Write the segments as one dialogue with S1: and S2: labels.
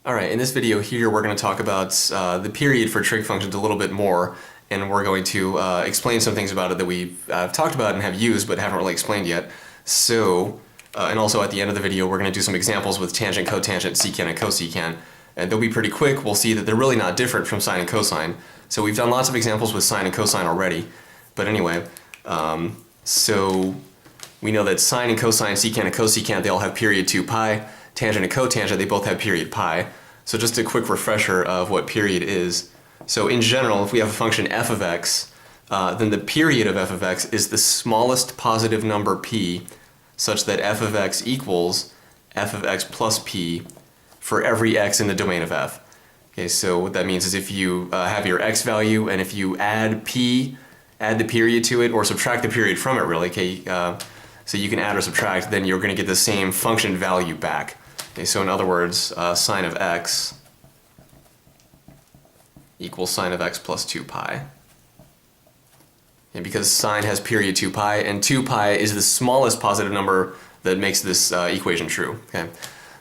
S1: Alright, in this video here we're going to talk about the period for trig functions a little bit more, and we're going to explain some things about it that we've talked about and have used but haven't really explained yet. So, and also at the end of the video we're going to do some examples with tangent, cotangent, secant, and cosecant, and they'll be pretty quick. We'll see that they're really not different from sine and cosine. So we've done lots of examples with sine and cosine already, but anyway, so we know that sine and cosine, secant and cosecant, they all have period 2 pi. Tangent and cotangent, they both have period pi. So just a quick refresher of what period is. So in general, if we have a function f of x, then the period of f of x is the smallest positive number p, such that f of x equals f of x plus p for every x in the domain of f. Okay, so what that means is if you have your x value, and if you add p, add the period to it, or subtract the period from it really, okay, so you can add or subtract, then you're going to get the same function value back. Okay, so in other words, sine of x equals sine of x plus 2 pi. And because sine has period 2 pi, and 2 pi is the smallest positive number that makes this equation true. Okay,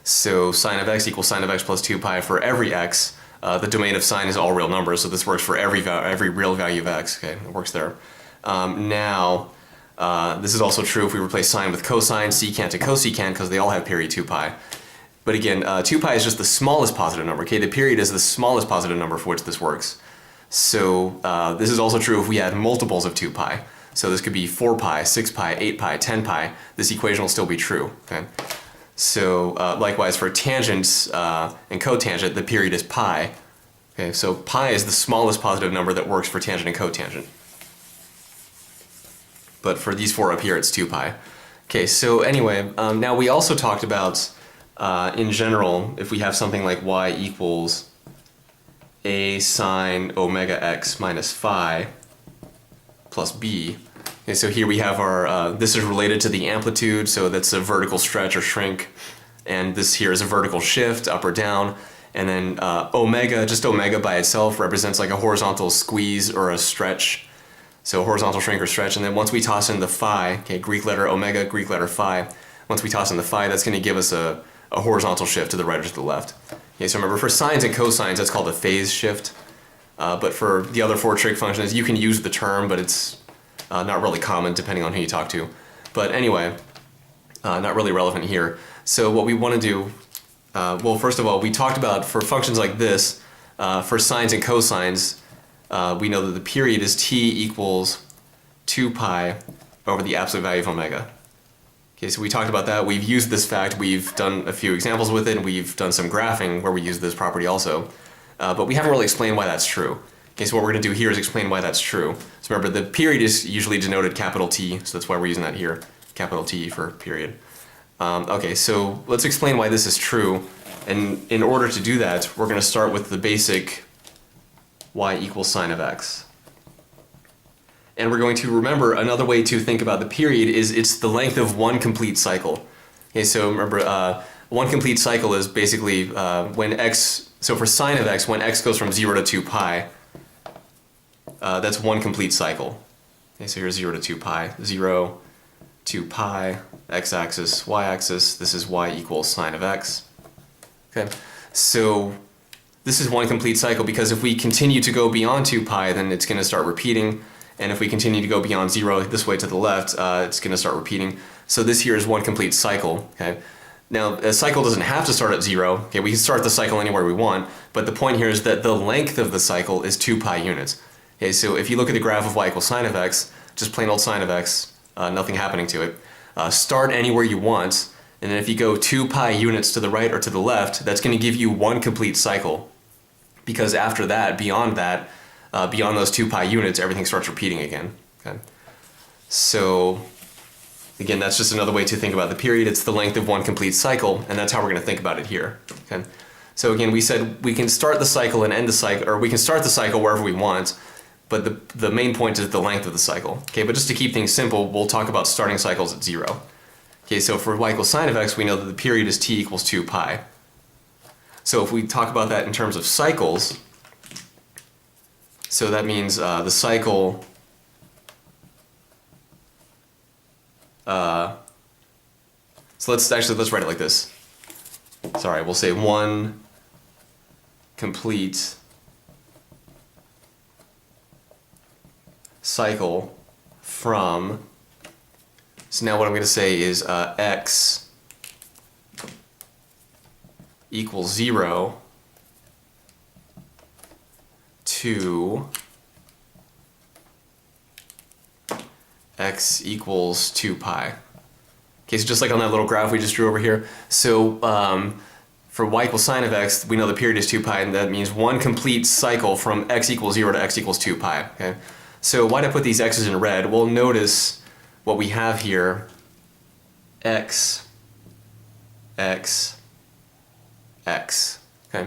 S1: so sine of x equals sine of x plus 2 pi for every x. The domain of sine is all real numbers, so this works for every real value of x. Okay, it works there. Now, this is also true if we replace sine with cosine, secant, and cosecant, because they all have period 2 pi. But again, 2 pi is just the smallest positive number. Okay, the period is the smallest positive number for which this works. So this is also true if we add multiples of 2 pi. So this could be 4 pi, 6 pi, 8 pi, 10 pi. This equation will still be true. Okay. So likewise for tangents and cotangent, the period is pi. Okay, so pi is the smallest positive number that works for tangent and cotangent. But for these four up here, it's 2 pi. Okay, so anyway, now we also talked about in general, if we have something like y equals a sine omega x minus phi plus b. Okay, so here we have our, this is related to the amplitude, so that's a vertical stretch or shrink, and this here is a vertical shift, up or down, and then omega, just omega by itself, represents like a horizontal squeeze or a stretch, so horizontal shrink or stretch, and then once we toss in the phi, okay, Greek letter omega, Greek letter phi, once we toss in the phi, that's going to give us a horizontal shift to the right or to the left. Okay, so remember, for sines and cosines, that's called a phase shift. But for the other four trig functions, you can use the term, but it's not really common depending on who you talk to. But anyway, not really relevant here. So what we want to do, well, first of all, we talked about for functions like this, for sines and cosines, we know that the period is t equals 2 pi over the absolute value of omega. Okay, so we talked about that. We've used this fact. We've done a few examples with it, and we've done some graphing where we use this property also. But we haven't really explained why that's true. Okay, so what we're going to do here is explain why that's true. So remember, the period is usually denoted capital T, so that's why we're using that here, capital T for period. Okay, so let's explain why this is true. And in order to do that, we're going to start with the basic y equals sine of x. And we're going to remember another way to think about the period is it's the length of one complete cycle. Okay, so remember, one complete cycle is basically when x, so for sine of x, when x goes from 0 to 2 pi, that's one complete cycle. Okay, so here's 0 to 2 pi, 0, 2 pi, x-axis, y-axis, this is y equals sine of x. Okay, so this is one complete cycle because if we continue to go beyond 2 pi, then it's going to start repeating. And if we continue to go beyond 0 this way to the left, it's going to start repeating. So this here is one complete cycle. Okay. Now, a cycle doesn't have to start at 0. Okay, we can start the cycle anywhere we want, but the point here is that the length of the cycle is 2 pi units. Okay, so if you look at the graph of y equals sine of x, just plain old sine of x, nothing happening to it, start anywhere you want, and then if you go 2 pi units to the right or to the left, that's going to give you one complete cycle. Because after that, beyond those 2 pi units, everything starts repeating again. Okay. So again, that's just another way to think about the period. It's the length of one complete cycle, and that's how we're going to think about it here. Okay. So again, we said we can start the cycle and end the cycle, or we can start the cycle wherever we want, but the main point is the length of the cycle. Okay, but just to keep things simple, we'll talk about starting cycles at 0. Okay, so for y equals sine of x, we know that the period is t equals 2 pi. So if we talk about that in terms of cycles, so that means the cycle, so let's write it like this. Sorry, we'll say 1 complete cycle from, so now what I'm going to say is x equals 0 to x equals 2 pi. Okay, so just like on that little graph we just drew over here, so for y equals sine of x, we know the period is 2 pi, and that means one complete cycle from x equals 0 to x equals 2 pi. Okay, so why did I put these x's in red? Well, notice what we have here, x, x, x. Okay.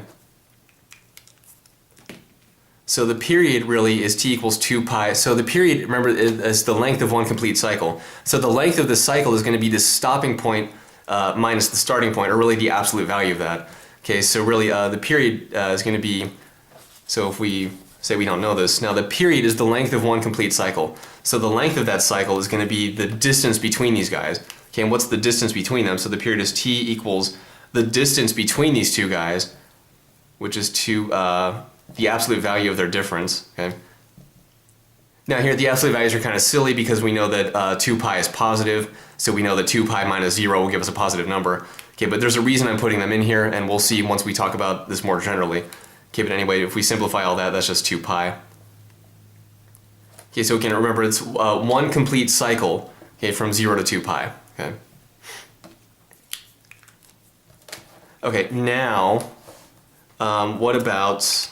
S1: So the period really is t equals 2 pi. So the period, remember, is the length of one complete cycle. So the length of the cycle is going to be the stopping point minus the starting point, or really the absolute value of that. Okay, so really the period is going to be, so if we say we don't know this, now the period is the length of one complete cycle. So the length of that cycle is going to be the distance between these guys. Okay, and what's the distance between them? So the period is t equals the distance between these two guys, which is the absolute value of their difference. Okay. Now here the absolute values are kind of silly because we know that 2 pi is positive, so we know that 2 pi minus 0 will give us a positive number. Okay, but there's a reason I'm putting them in here, and we'll see once we talk about this more generally. Okay, but anyway, if we simplify all that, that's just 2 pi. Okay, so again, remember it's one complete cycle, okay, from 0 to 2 pi. Okay. Okay, now what about,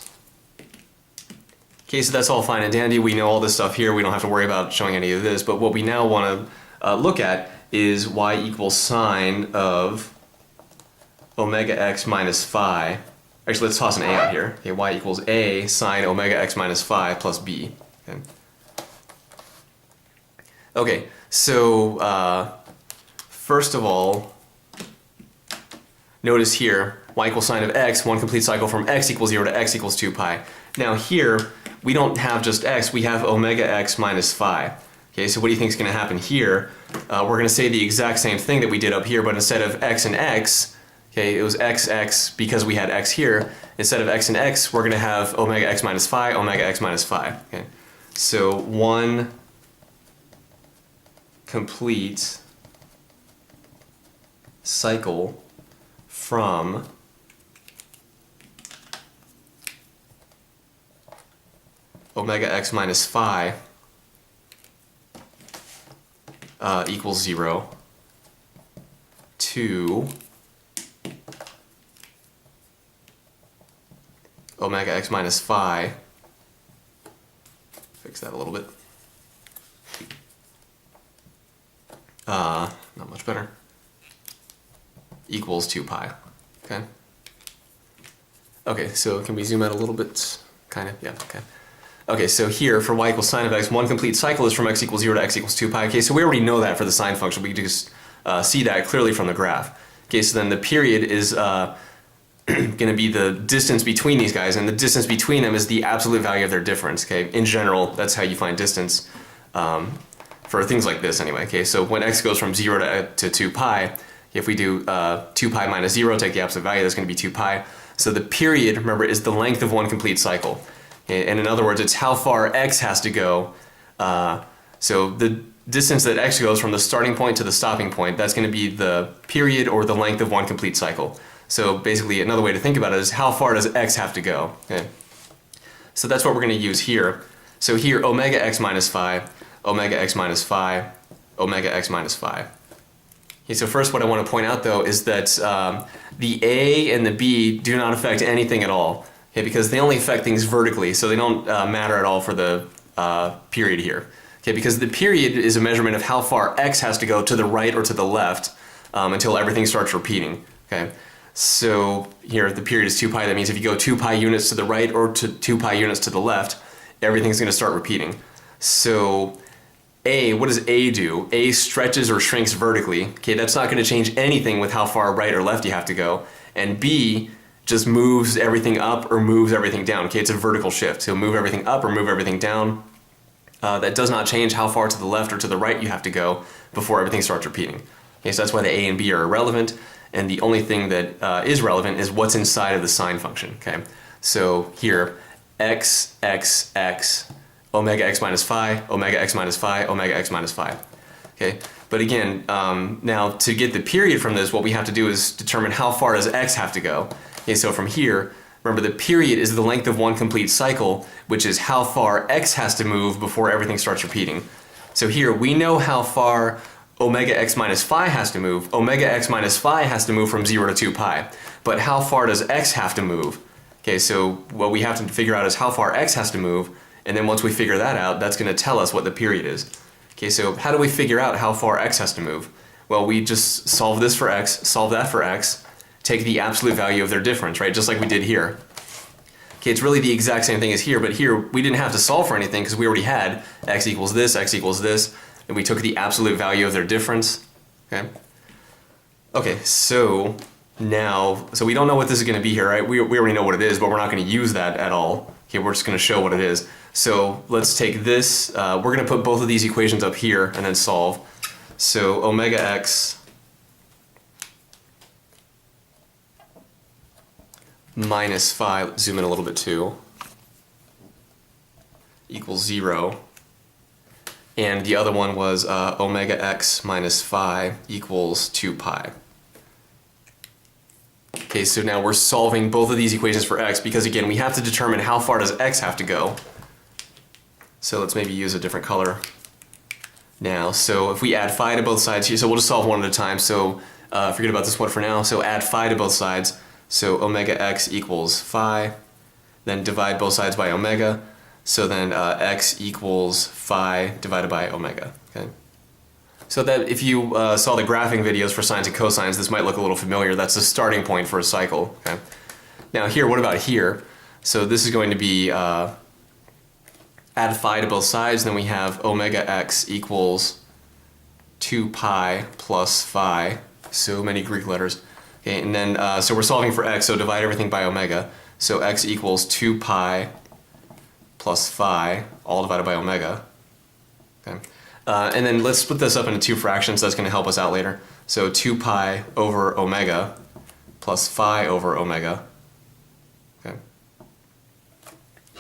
S1: okay, so that's all fine and dandy. We know all this stuff here. We don't have to worry about showing any of this. But what we now want to look at is y equals sine of omega x minus phi. Actually, let's toss an a out here. Okay, y equals a sine omega x minus phi plus b. Okay, okay, so first of all, notice here, y equals sine of x, one complete cycle from x equals 0 to x equals 2 pi. Now here, we don't have just x, we have omega x minus phi. Okay, so what do you think is going to happen here? We're going to say the exact same thing that we did up here, but instead of x and x, okay, it was x, x, because we had x here. Instead of x and x, we're going to have omega x minus phi, omega x minus phi. Okay, so one complete cycle from omega x minus phi equals 0 to omega x minus phi, fix that a little bit, not much better, equals 2 pi. Okay. Okay, so can we zoom out a little bit? Kind of, yeah, okay. Okay, so here for y equals sine of x, one complete cycle is from x equals 0 to x equals 2 pi. Okay, so we already know that for the sine function. We can just see that clearly from the graph. Okay, so then the period is going to be the distance between these guys, and the distance between them is the absolute value of their difference. Okay, in general, that's how you find distance for things like this anyway. Okay, so when x goes from 0 to 2 pi, if we do 2 pi minus 0, take the absolute value, that's going to be 2 pi. So the period, remember, is the length of one complete cycle. And in other words, it's how far x has to go. So the distance that x goes from the starting point to the stopping point, that's going to be the period or the length of one complete cycle. So basically, another way to think about it is how far does x have to go? Okay. So that's what we're going to use here. So here, omega x minus phi, omega x minus phi, omega x minus phi. Okay, so first what I want to point out though is that the a and the b do not affect anything at all. Okay, because they only affect things vertically, so they don't matter at all for the period here. Okay, because the period is a measurement of how far x has to go to the right or to the left until everything starts repeating. Okay, so here the period is 2 pi. That means if you go 2 pi units to the right or to 2 pi units to the left, everything's going to start repeating. So a, what does a do? A stretches or shrinks vertically. Okay, that's not going to change anything with how far right or left you have to go. And b just moves everything up or moves everything down. Okay, it's a vertical shift. So move everything up or move everything down. That does not change how far to the left or to the right you have to go before everything starts repeating. Okay, so that's why the a and b are irrelevant, and the only thing that is relevant is what's inside of the sine function. Okay, So here, x, x, x, omega x minus phi, omega x minus phi, omega x minus phi. Okay, but again, now to get the period from this, what we have to do is determine how far does x have to go. Okay, so from here, remember the period is the length of one complete cycle, which is how far x has to move before everything starts repeating. So here, we know how far omega x minus phi has to move. Omega x minus phi has to move from 0 to 2 pi. But how far does x have to move? Okay, so what we have to figure out is how far x has to move, and then once we figure that out, that's going to tell us what the period is. Okay, so how do we figure out how far x has to move? Well, we just solve this for x, solve that for x, take the absolute value of their difference, right? Just like we did here. Okay, it's really the exact same thing as here, but here we didn't have to solve for anything because we already had x equals this, and we took the absolute value of their difference. Okay. Okay, so now, so we don't know what this is going to be here, right? We already know what it is, but we're not going to use that at all. Okay, we're just going to show what it is. So let's take this, we're going to put both of these equations up here and then solve. So omega x minus phi, let's zoom in a little bit too, equals 0. And the other one was omega x minus phi equals 2 pi. Okay, so now we're solving both of these equations for x because again, we have to determine how far does x have to go. So let's maybe use a different color now. So if we add phi to both sides here, so we'll just solve one at a time. So forget about this one for now. So add phi to both sides. So omega x equals phi, then divide both sides by omega. So then x equals phi divided by omega. Okay. So that if you saw the graphing videos for sines and cosines, this might look a little familiar. That's the starting point for a cycle. Okay. Now here, what about here? So this is going to be add phi to both sides, then we have omega x equals 2 pi plus phi. So many Greek letters. Okay, and then so we're solving for x, so divide everything by omega. So x equals 2 pi plus phi, all divided by omega. Okay. And then let's split this up into two fractions. That's going to help us out later. So 2 pi over omega plus phi over omega. Okay.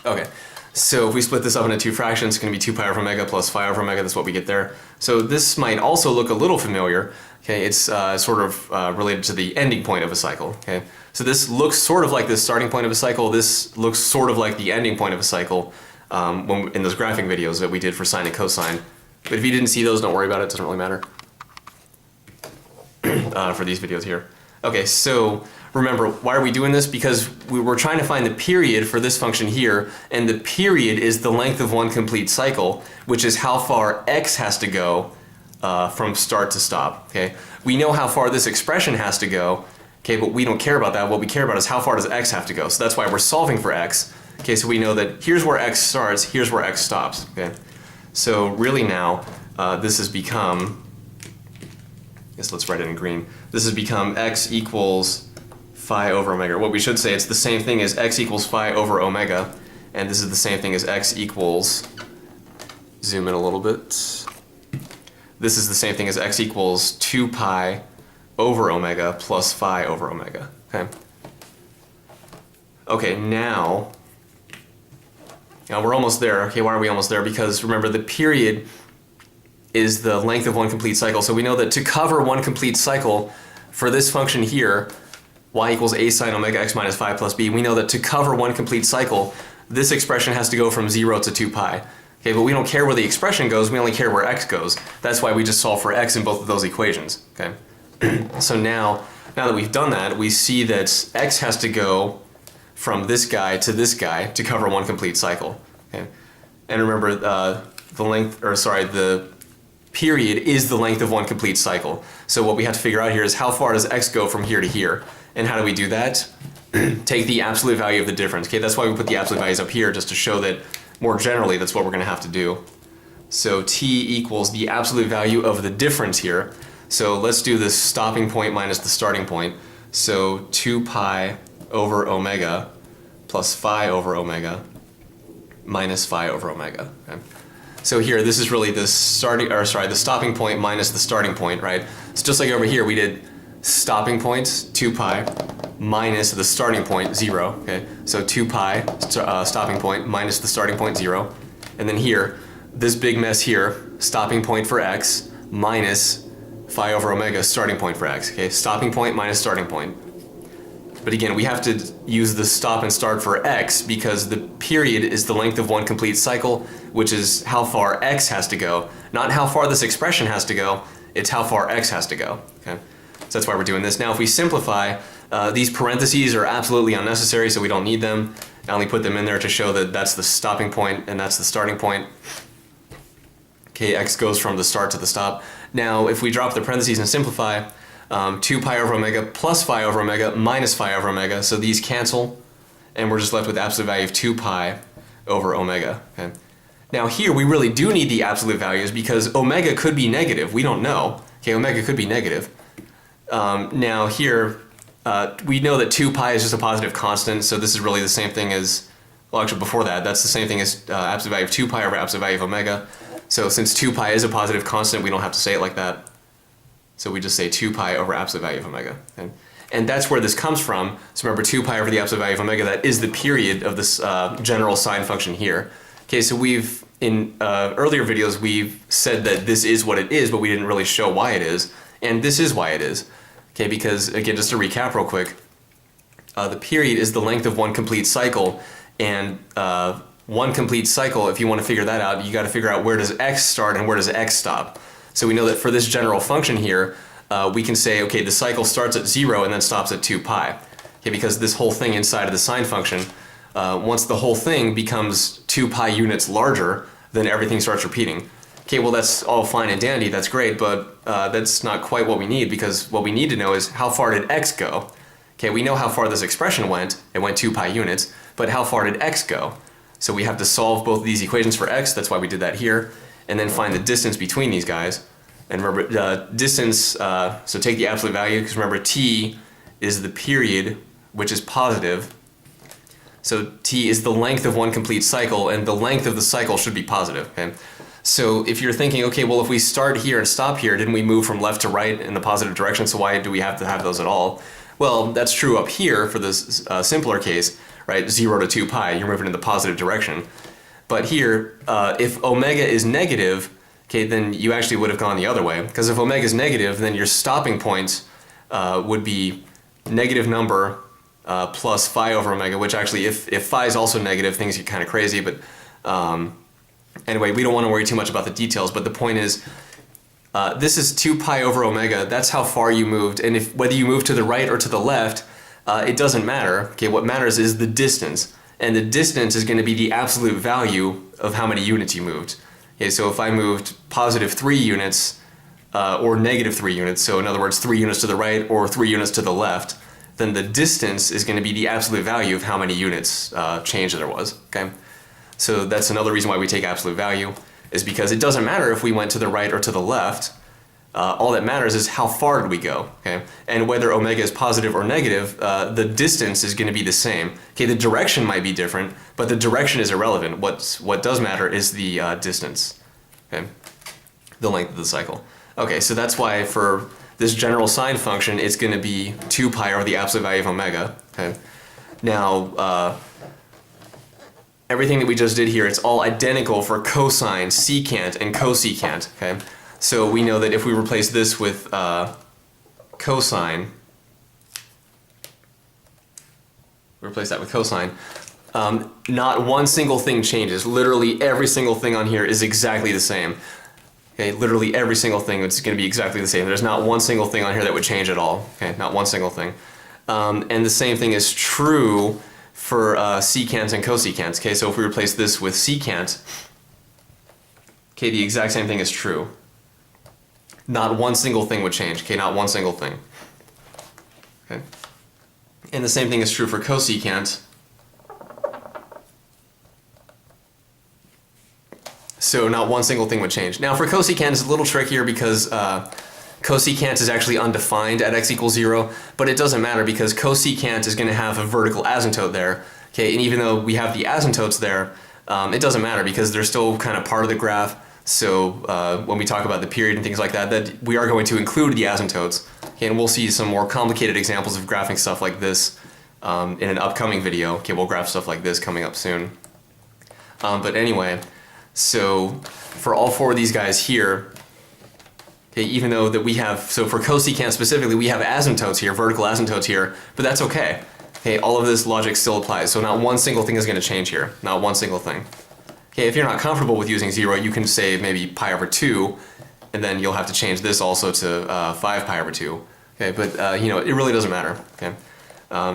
S1: Okay. So if we split this up into two fractions, it's going to be 2 pi over omega plus phi over omega. That's what we get there. So this might also look a little familiar. Okay, it's sort of related to the ending point of a cycle. Okay, so this looks sort of like the starting point of a cycle. This looks sort of like the ending point of a cycle in those graphing videos that we did for sine and cosine. But if you didn't see those, don't worry about it. It doesn't really matter for these videos here. Okay, so remember, why are we doing this? Because we were trying to find the period for this function here, and the period is the length of one complete cycle, which is how far x has to go from start to stop. Okay, we know how far this expression has to go. Okay, but we don't care about that. What we care about is how far does x have to go. So that's why we're solving for x. Okay, so we know that here's where x starts, here's where x stops. Okay, so really now this has become. I guess let's write it in green. This has become x equals phi over omega. What we should say, it's the same thing as x equals phi over omega, and this is the same thing as x equals. Zoom in a little bit. This is the same thing as x equals 2 pi over omega plus phi over omega. Okay. Okay, now we're almost there. Okay, why are we almost there? Because remember, the period is the length of one complete cycle. So we know that to cover one complete cycle for this function here, y equals a sine omega x minus phi plus b, we know that to cover one complete cycle, this expression has to go from 0 to 2 pi. Okay, but we don't care where the expression goes, we only care where x goes. That's why we just solve for x in both of those equations. Okay. So now that we've done that, we see that x has to go from this guy to cover one complete cycle. Okay. And remember, the period is the length of one complete cycle. So what we have to figure out here is how far does x go from here to here? And how do we do that? Take the absolute value of the difference. Okay, that's why we put the absolute values up here, just to show that more generally that's what we're going to have to do. So t equals the absolute value of the difference here. So let's do the stopping point minus the starting point. So 2 pi over omega plus phi over omega minus phi over omega. Okay. So here, this is really the stopping point minus the starting point, right? It's just like over here, we did stopping points, 2 pi, minus the starting point, 0. Okay, so 2 pi stopping point minus the starting point, 0. And then here, this big mess here, stopping point for x minus phi over omega starting point for x. Okay, stopping point minus starting point. But again, we have to use the stop and start for x because the period is the length of one complete cycle, which is how far x has to go. Not how far this expression has to go, it's how far x has to go. Okay, so that's why we're doing this. Now if we simplify, these parentheses are absolutely unnecessary, so we don't need them. I only put them in there to show that that's the stopping point and that's the starting point. Okay, x goes from the start to the stop. Now if we drop the parentheses and simplify, 2 pi over omega plus phi over omega minus phi over omega, so these cancel, and we're just left with absolute value of 2 pi over omega. Okay. Now here we really do need the absolute values because omega could be negative, we don't know. Okay, omega could be negative. Now here, we know that 2 pi is just a positive constant, so this is really the same thing as, well actually before that, that's the same thing as absolute value of 2 pi over absolute value of omega. So since 2 pi is a positive constant, we don't have to say it like that. So we just say 2 pi over absolute value of omega. Okay? And that's where this comes from. So remember 2 pi over the absolute value of omega, that is the period of this general sine function here. Okay, so we've, in earlier videos, we've said that this is what it is, but we didn't really show why it is. And this is why it is. Okay, because again, just to recap real quick, the period is the length of one complete cycle, and one complete cycle, if you want to figure that out, you got to figure out where does x start and where does x stop. So we know that for this general function here, we can say, okay, the cycle starts at 0 and then stops at 2 pi. Okay, because this whole thing inside of the sine function, once the whole thing becomes 2 pi units larger, then everything starts repeating. Okay, well that's all fine and dandy, that's great, but that's not quite what we need, because what we need to know is how far did x go? Okay, we know how far this expression went, it went 2 pi units, but how far did x go? So we have to solve both of these equations for x, that's why we did that here, and then find the distance between these guys. And remember, distance, so take the absolute value, because remember t is the period, which is positive. So t is the length of one complete cycle, and the length of the cycle should be positive. Okay? So if you're thinking, okay, well if we start here and stop here, didn't we move from left to right in the positive direction, so why do we have to have those at all? Well, that's true up here for this simpler case, right? 0 to 2 pi, you're moving in the positive direction. But here, if omega is negative, okay, then you actually would have gone the other way. Because if omega is negative, then your stopping points would be negative number plus phi over omega, which actually, if phi is also negative, things get kind of crazy. But anyway, we don't want to worry too much about the details. But the point is, this is 2 pi over omega. That's how far you moved. And if whether you move to the right or to the left, it doesn't matter. Okay, what matters is the distance. And the distance is going to be the absolute value of how many units you moved. Okay, so if I moved positive 3 units or negative 3 units, so in other words 3 units to the right or 3 units to the left, then the distance is going to be the absolute value of how many units change there was. Okay, so that's another reason why we take absolute value, is because it doesn't matter if we went to the right or to the left. All that matters is how far did we go, okay? And whether omega is positive or negative, the distance is going to be the same. Okay, the direction might be different, but the direction is irrelevant. What does matter is the distance, okay? The length of the cycle. Okay, so that's why for this general sine function, it's going to be 2 pi over the absolute value of omega, okay? Now, everything that we just did here, it's all identical for cosine, secant, and cosecant, okay? So we know that if we replace this with cosine, replace that with cosine, not one single thing changes. Literally every single thing on here is exactly the same. Okay, literally every single thing is going to be exactly the same. There's not one single thing on here that would change at all. Okay, not one single thing. And the same thing is true for secants and cosecants. Okay, so if we replace this with secant, okay, the exact same thing is true. Not one single thing would change. Okay, not one single thing. Okay, and the same thing is true for cosecant. So not one single thing would change. Now for cosecant, it's a little trickier because cosecant is actually undefined at x equals 0, but it doesn't matter because cosecant is going to have a vertical asymptote there. Okay, and even though we have the asymptotes there, it doesn't matter because they're still kind of part of the graph. So when we talk about the period and things like that, that we are going to include the asymptotes. Okay, and we'll see some more complicated examples of graphing stuff like this in an upcoming video. Okay, we'll graph stuff like this coming up soon. But anyway, so for all four of these guys here, okay, even though that we have, so for cosecant specifically, we have asymptotes here, vertical asymptotes here, but that's okay. Okay, all of this logic still applies, so not one single thing is going to change here, not one single thing. Okay, if you're not comfortable with using 0, you can say maybe pi over 2, and then you'll have to change this also to 5 pi over 2. Okay, but you know, it really doesn't matter. Okay,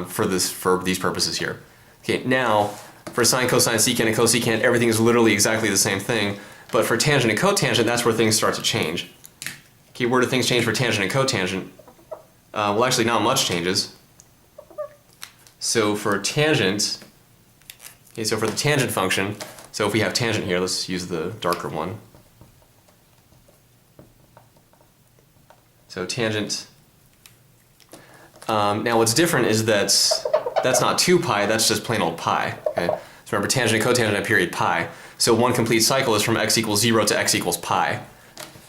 S1: for these purposes here. Okay, now for sine, cosine, secant, and cosecant, everything is literally exactly the same thing. But for tangent and cotangent, that's where things start to change. Okay, where do things change for tangent and cotangent? Well, actually, not much changes. So for tangent, okay, so for the tangent function, so if we have tangent here, let's use the darker one. So tangent. Now what's different is that that's not 2 pi, that's just plain old pi. Okay? So remember, tangent and cotangent have period pi. So one complete cycle is from x equals 0 to x equals pi.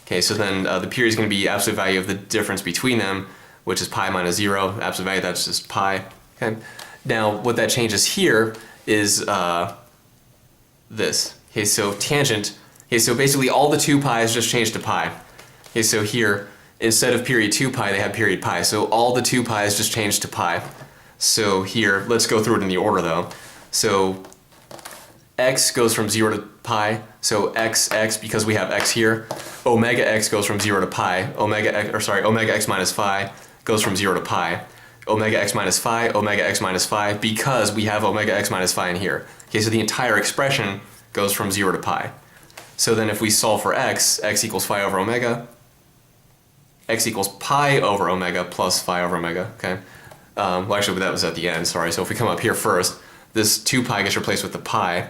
S1: Okay, so then the period is going to be absolute value of the difference between them, which is pi minus 0. Absolute value, that's just pi. Okay? Now what that changes here is this. Okay, so tangent. Okay, so basically all the 2 pi's just changed to pi. Okay, so here, instead of period 2 pi, they have period pi. So all the 2 pi's just changed to pi. So here, let's go through it in the order though. So x goes from 0 to pi. So x, because we have x here. Omega x goes from 0 to pi. Omega x minus phi goes from 0 to pi. Omega x minus phi, omega x minus phi, because we have omega x minus phi in here. Okay, so the entire expression goes from 0 to pi. So then if we solve for x equals phi over omega, x equals pi over omega plus phi over omega, okay? Well, actually, that was at the end, sorry. So if we come up here first, this 2 pi gets replaced with the pi.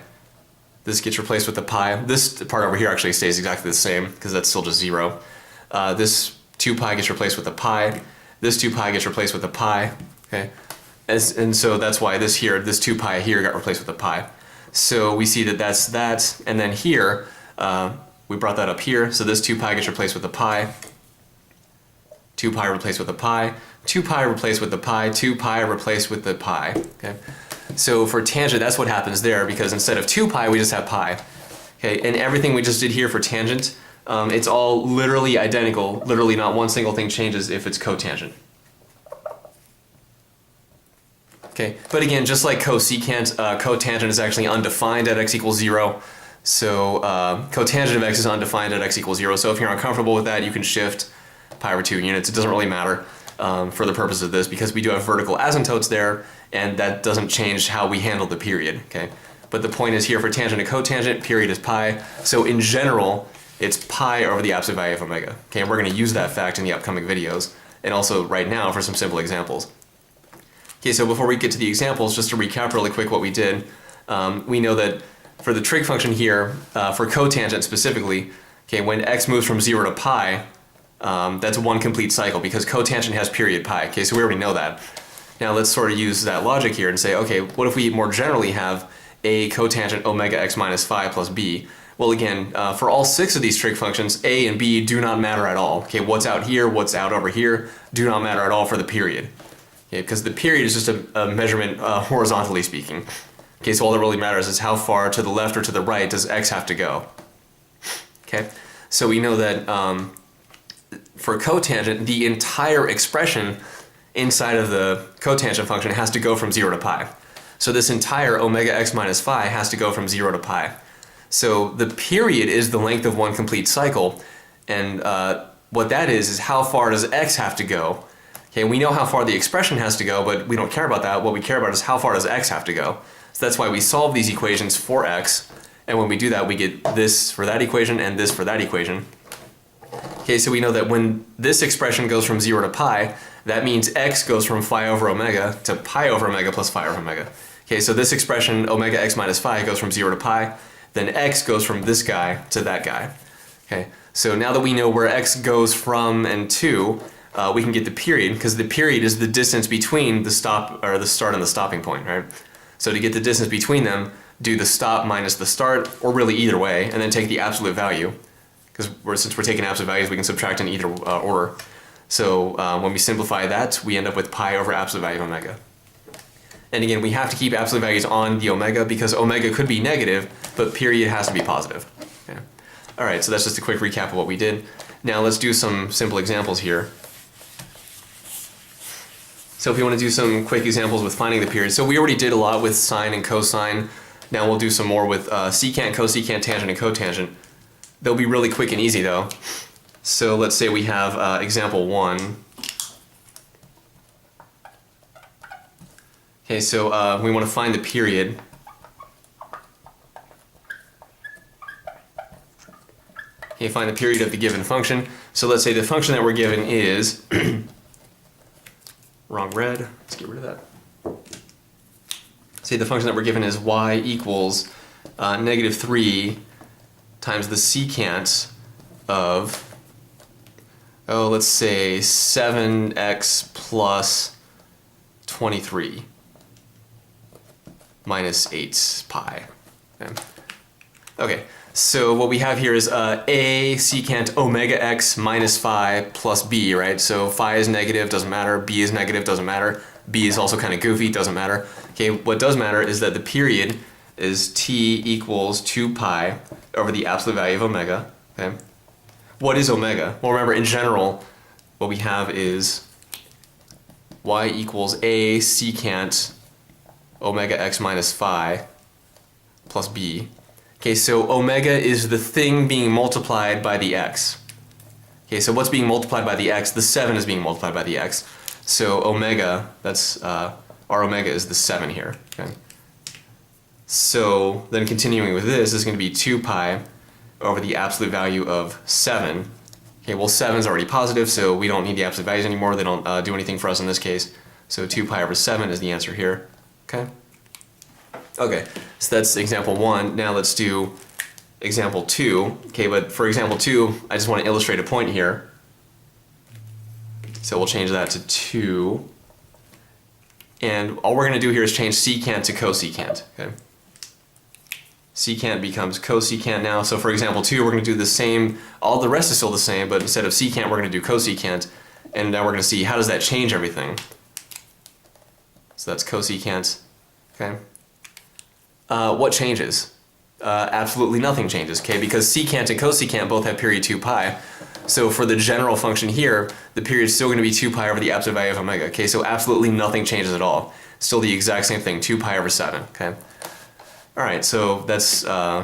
S1: This gets replaced with the pi. This part over here actually stays exactly the same, because that's still just 0. This 2 pi gets replaced with the pi. This 2 pi gets replaced with the pi, okay? And so that's why this 2 pi here got replaced with the pi. So we see that that's that, and then here, we brought that up here, so this 2 pi gets replaced with the pi. 2 pi replaced with the pi, 2 pi replaced with the pi, 2 pi replaced with the pi. Okay? So for tangent, that's what happens there, because instead of 2 pi, we just have pi. Okay? And everything we just did here for tangent, it's all literally identical. Literally not one single thing changes if it's cotangent. Okay, but again, just like cosecant, cotangent is actually undefined at x equals 0. So cotangent of x is undefined at x equals 0. So if you're uncomfortable with that, you can shift pi over 2 units. It doesn't really matter for the purpose of this, because we do have vertical asymptotes there, and that doesn't change how we handle the period. Okay, but the point is here for tangent and cotangent, period is pi. So in general, it's pi over the absolute value of omega. Okay, and we're going to use that fact in the upcoming videos, and also right now for some simple examples. Okay, so before we get to the examples, just to recap really quick what we did, we know that for the trig function here, for cotangent specifically, okay, when x moves from 0 to pi, that's one complete cycle, because cotangent has period pi. Okay, so we already know that. Now let's sort of use that logic here and say, okay, what if we more generally have a cotangent omega x minus phi plus b? Well, again, for all 6 of these trig functions, a and b do not matter at all. Okay, what's out here, what's out over here, do not matter at all for the period. Okay, because the period is just a measurement horizontally speaking. Okay, so all that really matters is how far to the left or to the right does x have to go. Okay, so we know that for cotangent, the entire expression inside of the cotangent function has to go from 0 to pi. So this entire omega x minus phi has to go from 0 to pi. So the period is the length of one complete cycle, and what that is how far does x have to go. Okay, we know how far the expression has to go, but we don't care about that. What we care about is how far does x have to go. So that's why we solve these equations for x, and when we do that, we get this for that equation and this for that equation. Okay, so we know that when this expression goes from 0 to pi, that means x goes from phi over omega to pi over omega plus phi over omega. Okay, so this expression, omega x minus phi, goes from 0 to pi, then x goes from this guy to that guy. Okay, so now that we know where x goes from and to, we can get the period, because the period is the distance between the stop, or the start and the stopping point, right? So to get the distance between them, do the stop minus the start, or really either way, and then take the absolute value. Because since we're taking absolute values, we can subtract in either order. So when we simplify that, we end up with pi over absolute value of omega. And again, we have to keep absolute values on the omega because omega could be negative, but period has to be positive. Okay. All right, so that's just a quick recap of what we did. Now let's do some simple examples here. So if you want to do some quick examples with finding the period, so we already did a lot with sine and cosine. Now we'll do some more with secant, cosecant, tangent, and cotangent. They'll be really quick and easy though. So let's say we have example 1. Okay, so we want to find the period. Okay, find the period of the given function. So let's say the function that we're given is, wrong red, let's get rid of that. Say the function that we're given is y equals -3 times the secant of, let's say 7x plus 23 minus 8 pi. Okay, so what we have here is a secant omega x minus phi plus b, right? So phi is negative, doesn't matter. B is negative, doesn't matter. B is also kind of goofy, doesn't matter. Okay, what does matter is that the period is t equals 2 pi over the absolute value of omega. Okay, what is omega? Well, remember, in general, what we have is y equals a secant omega x minus phi plus b. Okay, so omega is the thing being multiplied by the x. Okay, so what's being multiplied by the x? The 7 is being multiplied by the x. So omega, that's our omega is the 7 here. Okay. So then continuing with this is going to be 2 pi over the absolute value of 7. Okay, well 7 is already positive, so we don't need the absolute values anymore. They don't do anything for us in this case. So 2 pi over 7 is the answer here. Okay. Okay, so that's example 1. Now let's do example 2. Okay, but for example 2, I just want to illustrate a point here. So we'll change that to 2. And all we're going to do here is change secant to cosecant. Okay. Secant becomes cosecant now. So for example 2, we're going to do the same. All the rest is still the same, but instead of secant, we're going to do cosecant. And now we're going to see how does that change everything. So that's cosecant. Okay. What changes? Absolutely nothing changes, okay? Because secant and cosecant both have period 2 pi. So for the general function here, the period is still going to be 2 pi over the absolute value of omega, okay? So absolutely nothing changes at all. Still the exact same thing, 2 pi over 7, okay? All right, so that's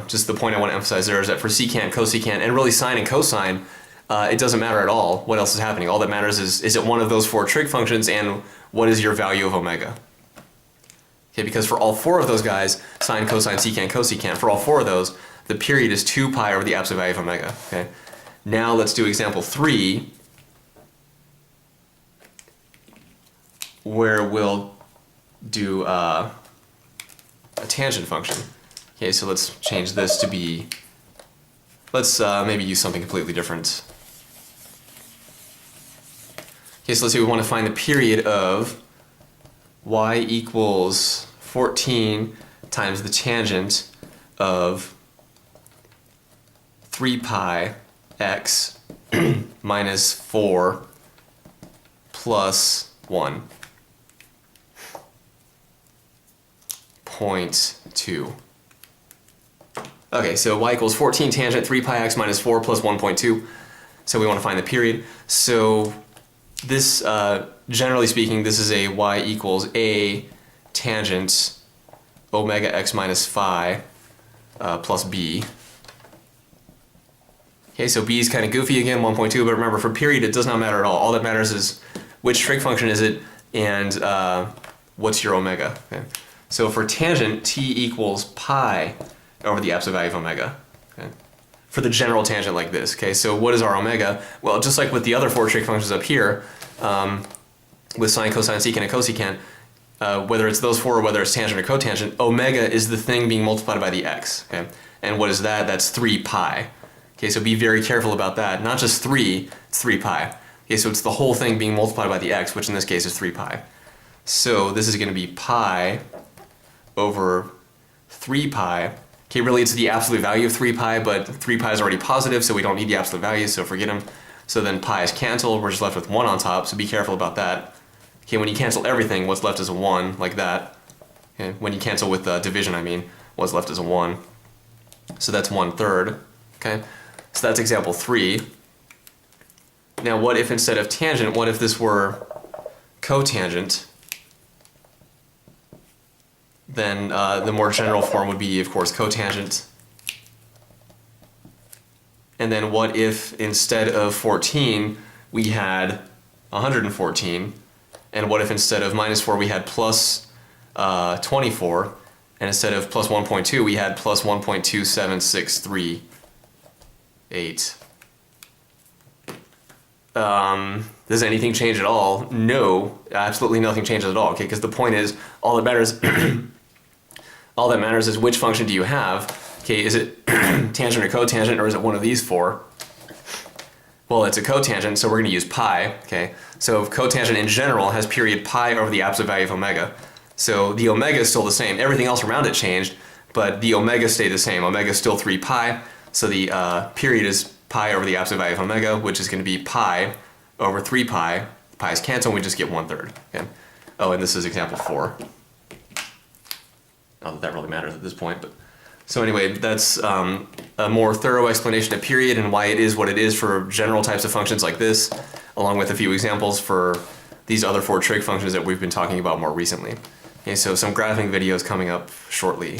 S1: just the point I want to emphasize there is that for secant, cosecant, and really sine and cosine, it doesn't matter at all what else is happening. All that matters is it one of those 4 trig functions and what is your value of omega? Okay, because for all 4 of those guys, sine, cosine, secant, cosecant, for all 4 of those, the period is 2 pi over the absolute value of omega. Okay. Now let's do example 3, where we'll do a tangent function. Okay, so let's change this to be, let's maybe use something completely different. Okay, so let's say we want to find the period of y equals 14 times the tangent of 3 pi x minus 4 plus 1.2. Okay, so y equals 14 tangent 3 pi x minus 4 plus 1.2. So we want to find the period. So this, generally speaking, this is a y equals a tangent omega x minus phi plus b. Okay, so b is kind of goofy again, 1.2, but remember for period it does not matter at all. All that matters is which trig function is it and what's your omega. Okay. So for tangent, t equals pi over the absolute value of omega. Okay. For the general tangent like this. Okay, so what is our omega? Well, just like with the other 4 trig functions up here, with sine, cosine, secant, and cosecant, whether it's those 4 or whether it's tangent or cotangent, omega is the thing being multiplied by the x. Okay, and what is that? That's 3 pi. Okay, so be very careful about that. Not just 3, it's 3 pi. Okay, so it's the whole thing being multiplied by the x, which in this case is 3 pi. So this is going to be pi over 3 pi. Okay, really it's the absolute value of 3 pi, but 3 pi is already positive, so we don't need the absolute value, so forget them. So then pi's cancel, we're just left with 1 on top, so be careful about that. Okay, when you cancel everything, what's left is a 1, like that. Okay, when you cancel with division, I mean, what's left is a 1. So that's 1/3. Okay, so that's example 3. Now what if instead of tangent, what if this were cotangent? Then the more general form would be, of course, cotangent. And then what if instead of 14 we had 114? And what if instead of -4 we had plus 24? And instead of plus 1.2 we had plus 1.27638? Does anything change at all? No, absolutely nothing changes at all. Okay, because the point is, all that matters is which function do you have. Okay, is it tangent or cotangent, or is it one of these four? Well, it's a cotangent, so we're going to use pi. Okay, so cotangent in general has period pi over the absolute value of omega. So the omega is still the same. Everything else around it changed, but the omega stayed the same. Omega is still 3 pi, so the period is pi over the absolute value of omega, which is going to be pi over 3 pi. Pi's cancel, and we just get 1/3. Okay. Oh, and this is example 4. Not that that really matters at this point, but so anyway, that's a more thorough explanation of period and why it is what it is for general types of functions like this, along with a few examples for these other 4 trig functions that we've been talking about more recently. Okay, so some graphing videos coming up shortly.